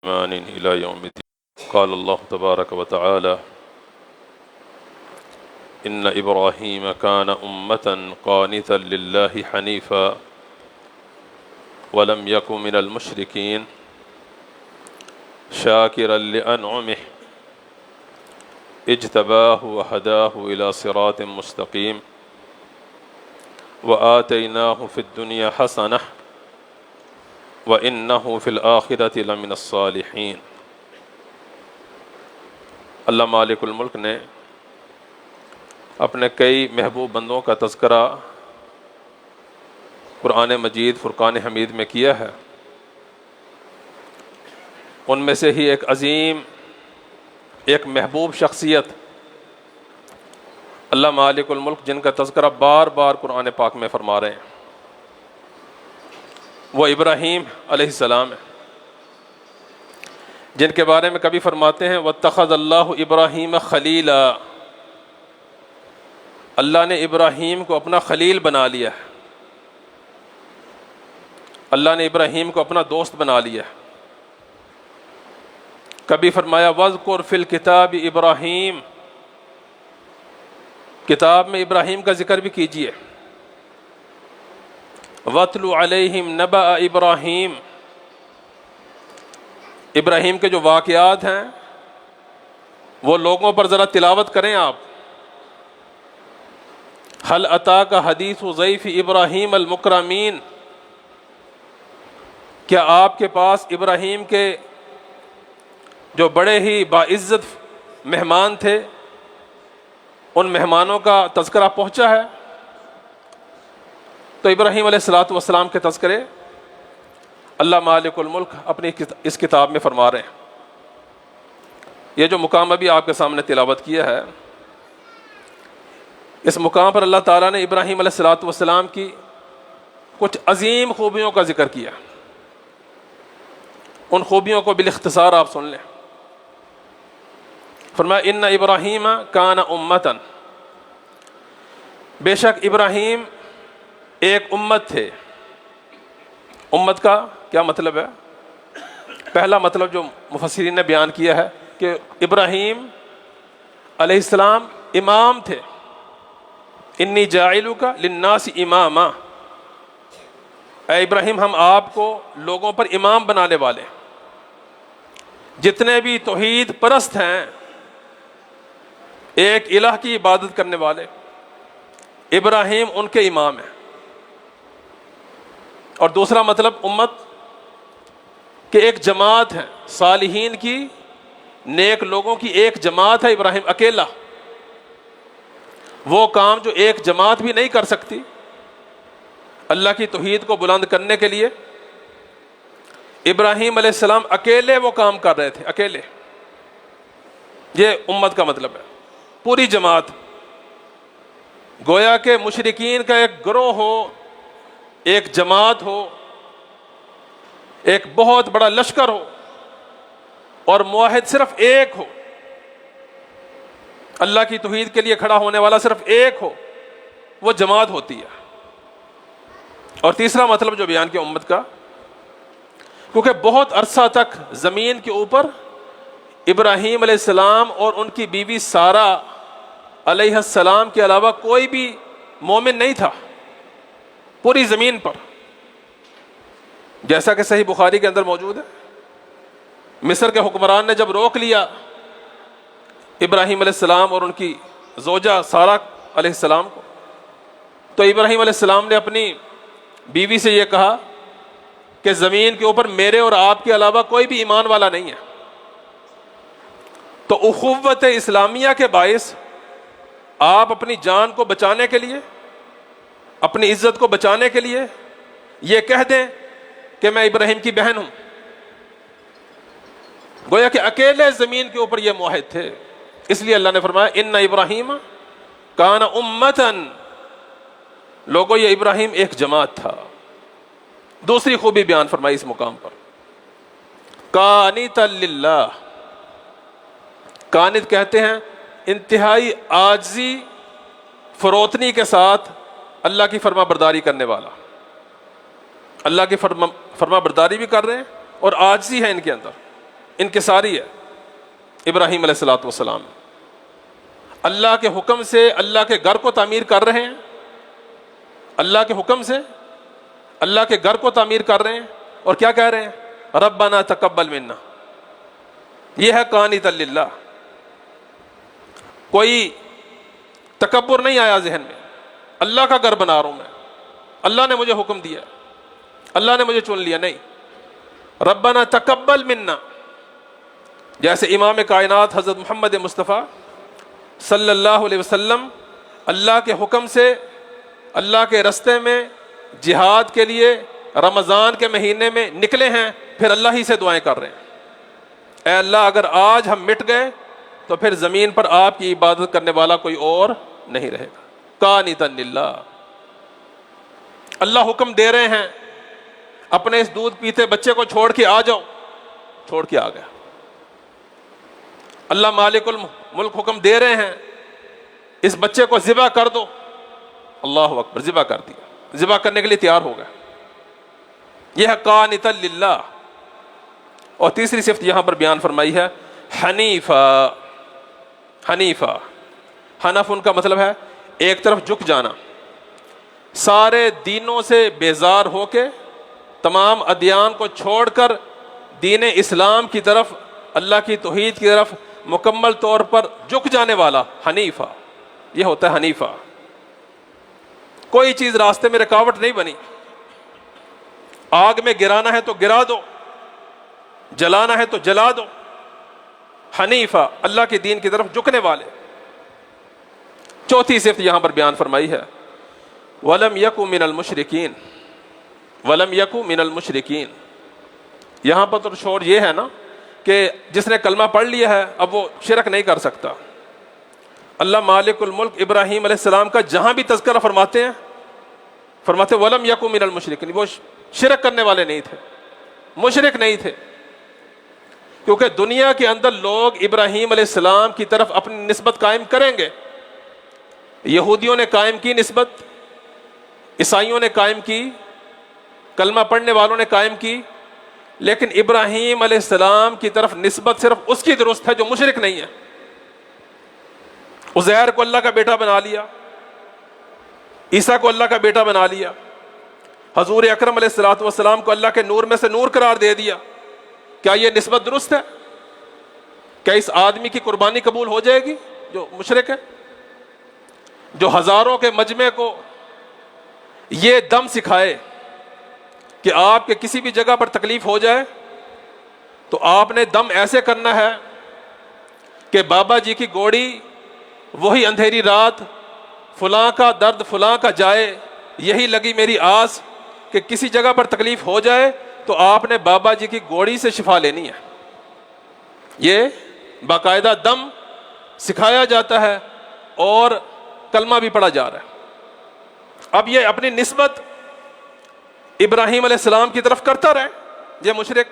بإحسان إلى يوم الدين. قال الله تبارك وتعالى: إن إبراهيم كان أمة قانتا لله حنيفا ولم يكن من المشركين شاكرا لأنعمه اجتباه وهداه إلى صراط مستقيم وآتيناه في الدنيا حسنة وإنه في الآخرة لمن الصالحين. اللہ مالک الملک نے اپنے کئی محبوب بندوں کا تذکرہ قرآن مجید فرقان حمید میں کیا ہے. ان میں سے ہی ایک عظیم، ایک محبوب شخصیت اللہ مالک الملک جن کا تذکرہ بار بار قرآن پاک میں فرما رہے ہیں، وہ ابراہیم علیہ السلام ہے، جن کے بارے میں کبھی فرماتے ہیں وَاتَّخَذَ اللَّهُ إِبْرَاهِيمَ خَلِيلًا، اللہ نے ابراہیم کو اپنا خلیل بنا لیا ہے، اللہ نے ابراہیم کو اپنا دوست بنا لیا ہے. کبھی فرمایا وَاذْكُرْ فِي الْكِتَابِ ابراہیم، کتاب میں ابراہیم کا ذکر بھی کیجیے. وَاتْلُ عَلَيْهِمْ نَبَأَ ابراہیم، ابراہیم کے جو واقعات ہیں وہ لوگوں پر ذرا تلاوت کریں آپ. هل أتاك حدیث ضیف ابراہیم المکرمین، کیا آپ کے پاس ابراہیم کے جو بڑے ہی باعزت مہمان تھے ان مہمانوں کا تذکرہ پہنچا ہے؟ تو ابراہیم علیہ الصلوۃ والسلام کے تذکرے اللہ مالک الملک اپنی اس کتاب میں فرما رہے ہیں. یہ جو مقام ابھی آپ کے سامنے تلاوت کیا ہے، اس مقام پر اللہ تعالیٰ نے ابراہیم علیہ الصلوۃ والسلام کی کچھ عظیم خوبیوں کا ذکر کیا. ان خوبیوں کو بالاختصار آپ سن لیں. فرمایا ان ابراہیم کان امتن، بے شک ابراہیم ایک امت تھے. امت کا کیا مطلب ہے؟ پہلا مطلب جو مفسرین نے بیان کیا ہے کہ ابراہیم علیہ السلام امام تھے. انی جاعلک للناس اماما، اے ابراہیم ہم آپ کو لوگوں پر امام بنانے والے. جتنے بھی توحید پرست ہیں، ایک الہ کی عبادت کرنے والے، ابراہیم ان کے امام ہیں. اور دوسرا مطلب امت کہ ایک جماعت ہے، صالحین کی، نیک لوگوں کی ایک جماعت ہے. ابراہیم اکیلا وہ کام جو ایک جماعت بھی نہیں کر سکتی، اللہ کی توحید کو بلند کرنے کے لیے ابراہیم علیہ السلام اکیلے وہ کام کر رہے تھے، اکیلے. یہ امت کا مطلب ہے، پوری جماعت. گویا کہ مشرکین کا ایک گروہ ہو، ایک جماعت ہو، ایک بہت بڑا لشکر ہو، اور موحد صرف ایک ہو، اللہ کی توحید کے لیے کھڑا ہونے والا صرف ایک ہو، وہ جماعت ہوتی ہے. اور تیسرا مطلب جو بیان کیا امت کا، کیونکہ بہت عرصہ تک زمین کے اوپر ابراہیم علیہ السلام اور ان کی بیوی سارہ علیہ السلام کے علاوہ کوئی بھی مومن نہیں تھا پوری زمین پر. جیسا کہ صحیح بخاری کے اندر موجود ہے، مصر کے حکمران نے جب روک لیا ابراہیم علیہ السلام اور ان کی زوجہ سارہ علیہ السلام کو، تو ابراہیم علیہ السلام نے اپنی بیوی سے یہ کہا کہ زمین کے اوپر میرے اور آپ کے علاوہ کوئی بھی ایمان والا نہیں ہے. تو اخوت اسلامیہ کے باعث آپ اپنی جان کو بچانے کے لیے، اپنی عزت کو بچانے کے لیے یہ کہہ دیں کہ میں ابراہیم کی بہن ہوں. گویا کہ اکیلے زمین کے اوپر یہ موحد تھے. اس لیے اللہ نے فرمایا ان ابراہیم کان امتن، لوگوں یہ ابراہیم ایک جماعت تھا. دوسری خوبی بیان فرمائی اس مقام پر، قانتا للہ. قانت کہتے ہیں انتہائی عاجزی، فروتنی کے ساتھ اللہ کی فرما برداری کرنے والا. اللہ کی فرما برداری بھی کر رہے ہیں اور عاجزی ہے ان کے اندر. انکساری ہے ابراہیم علیہ الصلوۃ والسلام، اللہ کے حکم سے اللہ کے گھر کو تعمیر کر رہے ہیں، اللہ کے حکم سے اللہ کے گھر کو تعمیر کر رہے ہیں، اور کیا کہہ رہے ہیں؟ ربنا تقبل منا۔ یہ ہے قانتا للہ، کوئی تکبر نہیں آیا ذہن میں، اللہ کا گھر بنا رہا ہوں میں، اللہ نے مجھے حکم دیا، اللہ نے مجھے چن لیا، نہیں، ربنا تقبل منا۔ جیسے امام کائنات حضرت محمد مصطفیٰ صلی اللہ علیہ وسلم اللہ کے حکم سے اللہ کے رستے میں جہاد کے لیے رمضان کے مہینے میں نکلے ہیں، پھر اللہ ہی سے دعائیں کر رہے ہیں، اے اللہ اگر آج ہم مٹ گئے تو پھر زمین پر آپ کی عبادت کرنے والا کوئی اور نہیں رہے گا۔ قانتا للہ، اللہ حکم دے رہے ہیں، اپنے اس دودھ پیتے بچے کو چھوڑ کے آ جاؤ، چھوڑ کے آ گیا۔ اللہ مالک الملک حکم دے رہے ہیں، اس بچے کو ذبح کر دو، اللہ اکبر، ذبح کر دیا، ذبح کرنے کے لیے تیار ہو گیا۔ یہ ہے قانتا للہ۔ اور تیسری صفت یہاں پر بیان فرمائی ہے حنیفہ۔ حنیفہ، حنف ان کا مطلب ہے ایک طرف جھک جانا، سارے دینوں سے بیزار ہو کے تمام ادیان کو چھوڑ کر دین اسلام کی طرف، اللہ کی توحید کی طرف مکمل طور پر جھک جانے والا حنیفہ، یہ ہوتا ہے حنیفہ۔ کوئی چیز راستے میں رکاوٹ نہیں بنی، آگ میں گرانا ہے تو گرا دو، جلانا ہے تو جلا دو، حنیفہ، اللہ کے دین کی طرف جھکنے والے۔ چوتھی صفت یہاں پر بیان فرمائی ہے وَلَمْ يَكُ مِنَ الْمُشْرِكِينَ۔ وَلَمْ يَكُ مِنَ الْمُشْرِكِينَ، یہاں پر تو شور یہ ہے نا کہ جس نے کلمہ پڑھ لیا ہے اب وہ شرک نہیں کر سکتا۔ اللہ مالک الملک ابراہیم علیہ السلام کا جہاں بھی تذکرہ فرماتے ہیں، فرماتے وَلَمْ يَكُ مِنَ الْمُشْرِكِينَ، وہ شرک کرنے والے نہیں تھے، مشرک نہیں تھے، کیونکہ دنیا کے اندر لوگ ابراہیم علیہ السلام کی طرف اپنی نسبت قائم کریں گے۔ یہودیوں نے قائم کی نسبت، عیسائیوں نے قائم کی، کلمہ پڑھنے والوں نے قائم کی، لیکن ابراہیم علیہ السلام کی طرف نسبت صرف اس کی درست ہے جو مشرک نہیں ہے۔ عزیر کو اللہ کا بیٹا بنا لیا، عیسیٰ کو اللہ کا بیٹا بنا لیا، حضور اکرم علیہ الصلوۃ والسلام کو اللہ کے نور میں سے نور قرار دے دیا۔ کیا یہ نسبت درست ہے؟ کیا اس آدمی کی قربانی قبول ہو جائے گی جو مشرک ہے، جو ہزاروں کے مجمع کو یہ دم سکھائے کہ آپ کے کسی بھی جگہ پر تکلیف ہو جائے تو آپ نے دم ایسے کرنا ہے کہ بابا جی کی گوڑی وہی اندھیری رات، فلاں کا درد فلاں کا جائے، یہی لگی میری آس کہ کسی جگہ پر تکلیف ہو جائے تو آپ نے بابا جی کی گوڑی سے شفا لینی ہے۔ یہ باقاعدہ دم سکھایا جاتا ہے اور کلمہ بھی پڑھا جا رہا ہے۔ اب یہ اپنی نسبت ابراہیم علیہ السلام کی طرف کرتا رہے، یہ مشرک،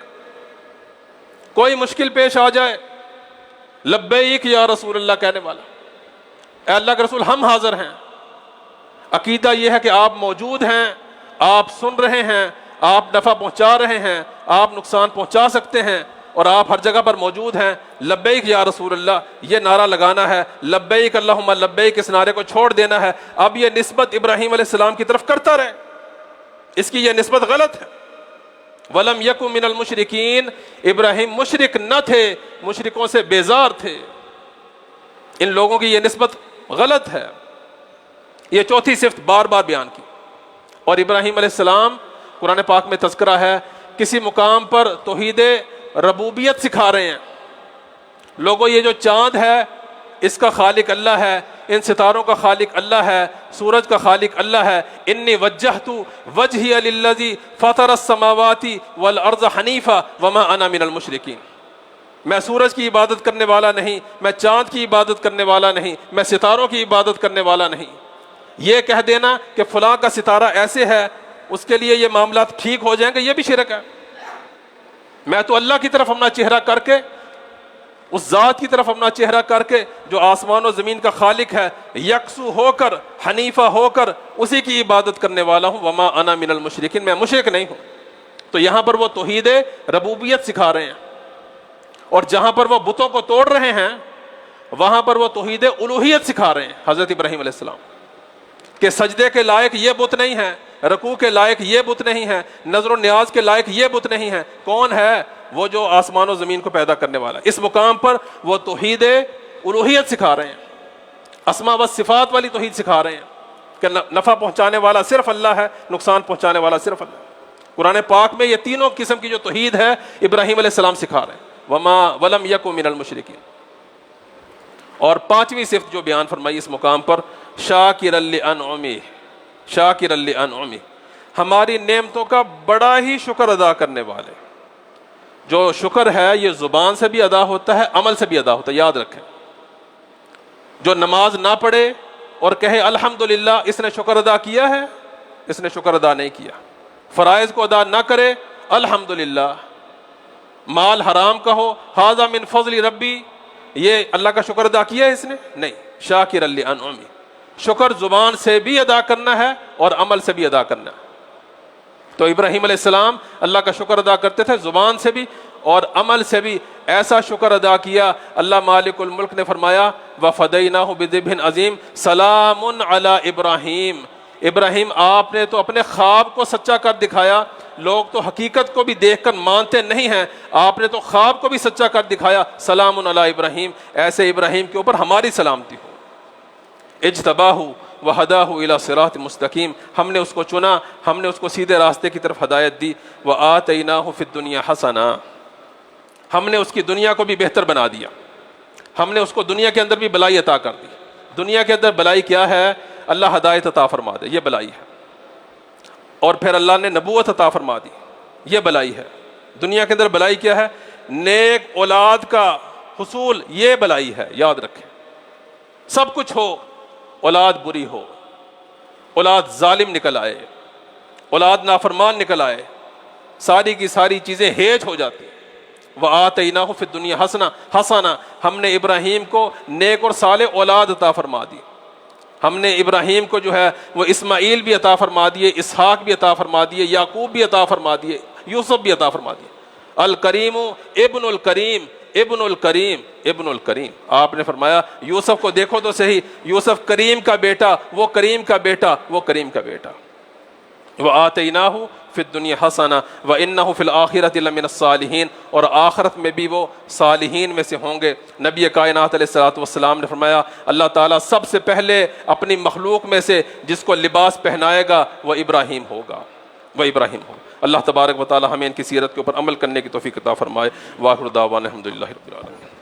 کوئی مشکل پیش آ جائے لبیک یا رسول اللہ کہنے والا، اے اللہ کے رسول ہم حاضر ہیں۔ عقیدہ یہ ہے کہ آپ موجود ہیں، آپ سن رہے ہیں، آپ نفع پہنچا رہے ہیں، آپ نقصان پہنچا سکتے ہیں، اور آپ ہر جگہ پر موجود ہیں۔ لبیک یا رسول اللہ، یہ نعرہ لگانا ہے، لبیک اللہم لبیک، اس نعرے کو چھوڑ دینا ہے۔ اب یہ نسبت ابراہیم علیہ السلام کی طرف کرتا رہے، اس کی یہ نسبت غلط ہے۔ وَلَمْ يَكُ مِنَ الْمُشْرِكِينَ، ابراہیم مشرک نہ تھے، مشرکوں سے بیزار تھے، ان لوگوں کی یہ نسبت غلط ہے۔ یہ چوتھی صفت بار بار بیان کی۔ اور ابراہیم علیہ السلام، قرآن پاک میں تذکرہ ہے، کسی مقام پر توحید ربوبیت سکھا رہے ہیں، لوگوں یہ جو چاند ہے اس کا خالق اللہ ہے، ان ستاروں کا خالق اللہ ہے، سورج کا خالق اللہ ہے۔ انی وجہت وجہی للذی فطر السماوات والارض حنیفا وما انا من المشرکین، میں سورج کی عبادت کرنے والا نہیں، میں چاند کی عبادت کرنے والا نہیں، میں ستاروں کی عبادت کرنے والا نہیں۔ یہ کہہ دینا کہ فلاں کا ستارہ ایسے ہے اس کے لیے یہ معاملات ٹھیک ہو جائیں گے، یہ بھی شرک ہے۔ میں تو اللہ کی طرف اپنا چہرہ کر کے، اس ذات کی طرف اپنا چہرہ کر کے جو آسمان و زمین کا خالق ہے، یکسو ہو کر، حنیفہ ہو کر اسی کی عبادت کرنے والا ہوں۔ وما انا من المشرکین، میں مشرک نہیں ہوں۔ تو یہاں پر وہ توحید ربوبیت سکھا رہے ہیں۔ اور جہاں پر وہ بتوں کو توڑ رہے ہیں وہاں پر وہ توحید الوہیت سکھا رہے ہیں حضرت ابراہیم علیہ السلام، کہ سجدے کے لائق یہ بت نہیں ہے، رکوع کے لائق یہ بت نہیں ہے، نظر و نیاز کے لائق یہ بت نہیں ہے. کون ہے؟ وہ جو آسمان و زمین کو پیدا کرنے والا. اس مقام پر وہ توحید الوہیت سکھا رہے ہیں، اسماء و صفات والی توحید سکھا رہے ہیں کہ نفع پہنچانے والا صرف اللہ ہے، نقصان پہنچانے والا صرف اللہ ہے. قرآن پاک میں یہ تینوں قسم کی جو توحید ہے ابراہیم علیہ السلام سکھا رہے ہیں. وما ولم یکن من المشرکین. اور پانچویں صفت جو بیان فرمائی اس مقام پر، شاکرا لانعمہ، شاکرا لانعمہ، ہماری نعمتوں کا بڑا ہی شکر ادا کرنے والے. جو شکر ہے یہ زبان سے بھی ادا ہوتا ہے، عمل سے بھی ادا ہوتا ہے. یاد رکھیں، جو نماز نہ پڑھے اور کہے الحمدللہ، اس نے شکر ادا کیا ہے؟ اس نے شکر ادا نہیں کیا. فرائض کو ادا نہ کرے، الحمدللہ. مال حرام کا ہو، ھذا من فضل ربی، یہ اللہ کا شکر ادا کیا ہے اس نے؟ نہیں. شاکرا لانعمہ، شکر زبان سے بھی ادا کرنا ہے اور عمل سے بھی ادا کرنا ہے. تو ابراہیم علیہ السلام اللہ کا شکر ادا کرتے تھے زبان سے بھی اور عمل سے بھی. ایسا شکر ادا کیا، اللہ مالک الملک نے فرمایا وَفَدَيْنَاهُ بِذِبْحٍ عَظِيمٍ سَلَامٌ عَلَىٰ ابراہیم. ابراہیم آپ نے تو اپنے خواب کو سچا کر دکھایا. لوگ تو حقیقت کو بھی دیکھ کر مانتے نہیں ہیں، آپ نے تو خواب کو بھی سچا کر دکھایا. سلام علی ابراہیم، ایسے ابراہیم کے اوپر ہماری سلامتی ہو. اجتباہ وہداہ الی صراط مستقیم، ہم نے اس کو چنا، ہم نے اس کو سیدھے راستے کی طرف ہدایت دی. وآتیناہ فی الدنیا حسنہ، ہم نے اس کی دنیا کو بھی بہتر بنا دیا. ہم نے اس کو دنیا کے اندر بھی بلائی عطا کر دی. دنیا کے اندر بلائی کیا ہے؟ اللہ ہدایت عطا فرما دے، یہ بلائی ہے. اور پھر اللہ نے نبوت عطا فرما دی، یہ بلائی ہے. دنیا کے اندر بلائی کیا ہے؟ نیک اولاد کا حصول، یہ بلائی ہے. یاد رکھیں، سب کچھ ہو، اولاد بری ہو، اولاد ظالم نکل آئے، اولاد نافرمان نکل آئے، ساری کی ساری چیزیں ہیج ہو جاتی. وآتیناہ فی الدنیا حسنہ، ہم نے ابراہیم کو نیک اور صالح اولاد عطا فرما دی. ہم نے ابراہیم کو جو ہے وہ اسماعیل بھی عطا فرما دیے، اسحاق بھی عطا فرما دیے، یعقوب بھی عطا فرما دیے، یوسف بھی عطا فرما دیے. الکریم ابن الکریم، ابن الکریم، ابن الکریم. آپ نے فرمایا یوسف کو دیکھو تو صحیح، یوسف کریم کا بیٹا، وہ کریم کا بیٹا، وہ کریم کا بیٹا. وآتیناہ فی الدنیا حسنہ وانہ فی الآخرۃ لمن الصالحین، اور آخرت میں بھی وہ صالحین میں سے ہوں گے. نبی کائنات علیہ الصلوۃ والسلام نے فرمایا اللہ تعالیٰ سب سے پہلے اپنی مخلوق میں سے جس کو لباس پہنائے گا وہ ابراہیم ہوگا، وہ ابراہیم ہوگا. اللہ تبارک و تعالیٰ ہمیں ان کی سیرت کے اوپر عمل کرنے کی توفیق عطا فرمائے. وآخر دعوانا الحمد للہ رب العالمین.